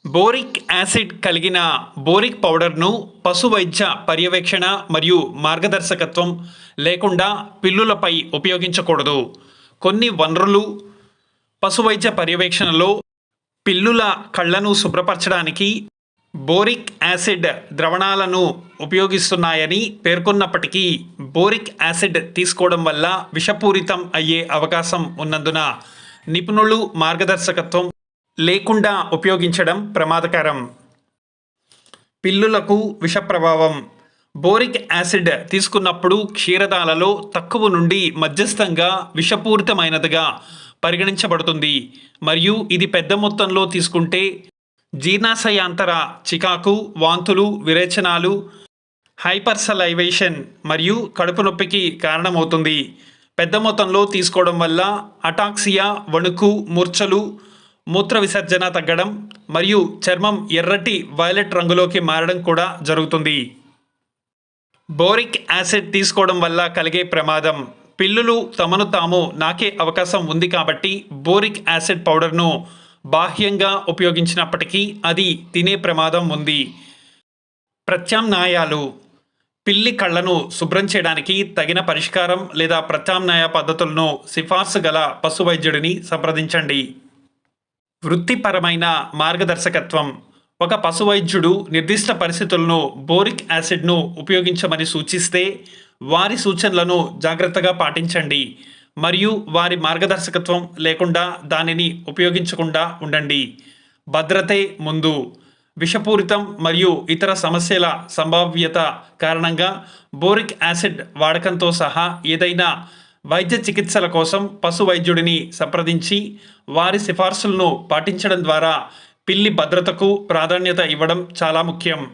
Boric acid కలిగిన boric పౌడర్ను పశు వైద్య పర్యవేక్షణ మరియు మార్గదర్శకత్వం లేకుండా పిల్లులపై ఉపయోగించకూడదు. కొన్ని వనరులు పశు వైద్య పర్యవేక్షణలో పిల్లుల కళ్ళను శుభ్రపరచడానికి బోరిక్ యాసిడ్ ద్రావణాలను ఉపయోగిస్తున్నాయని పేర్కొన్నప్పటికీ, బోరిక్ యాసిడ్ తీసుకోవడం వల్ల విషపూరితం అయ్యే అవకాశం ఉన్నందున నిపుణులు మార్గదర్శకత్వం లేకుండా ఉపయోగించడం ప్రమాదకరం. పిల్లులకు విష ప్రభావం. బోరిక్ యాసిడ్ తీసుకున్నప్పుడు క్షీరదాలలో తక్కువ నుండి మధ్యస్థంగా విషపూరితమైనదిగా పరిగణించబడుతుంది మరియు ఇది పెద్ద మొత్తంలో తీసుకుంటే జీర్ణాశయాంతర చికాకు, వాంతులు, విరేచనాలు, హైపర్సలైవేషన్ మరియు కడుపు నొప్పికి కారణమవుతుంది. పెద్ద మొత్తంలో తీసుకోవడం వల్ల అటాక్సియా, వణుకు, మూర్ఛలు, మూత్ర విసర్జన తగ్గడం మరియు చర్మం ఎర్రటి వైలెట్ రంగులోకి మారడం కూడా జరుగుతుంది. బోరిక్ యాసిడ్ తీసుకోవడం వల్ల కలిగే ప్రమాదం. పిల్లులు తమను తాము నాకే అవకాశం ఉంది కాబట్టి బోరిక్ యాసిడ్ పౌడర్ను బాహ్యంగా ఉపయోగించినప్పటికీ అది తినే ప్రమాదం ఉంది. ప్రత్యామ్నాయాలు. పిల్లి కళ్ళను శుభ్రం చేయడానికి తగిన పరిష్కారం లేదా ప్రత్యామ్నాయ పద్ధతులను సిఫార్సు గల పశు వైద్యుడిని సంప్రదించండి. వృత్తిపరమైన మార్గదర్శకత్వం. ఒక పశు వైద్యుడు నిర్దిష్ట పరిస్థితులను బోరిక్ యాసిడ్ను ఉపయోగించమని సూచిస్తే వారి సూచనలను జాగ్రత్తగా పాటించండి మరియు వారి మార్గదర్శకత్వం లేకుండా దానిని ఉపయోగించకుండా ఉండండి. భద్రతే ముందు. విషపూరితం మరియు ఇతర సమస్యల సంభావ్యత కారణంగా బోరిక్ యాసిడ్ వాడకంతో సహా ఏదైనా వైద్య చికిత్సల కోసం పశు వైద్యుడిని సంప్రదించి వారి సిఫార్సులను పాటించడం ద్వారా పిల్లి భద్రతకు ప్రాధాన్యత ఇవ్వడం చాలా ముఖ్యం.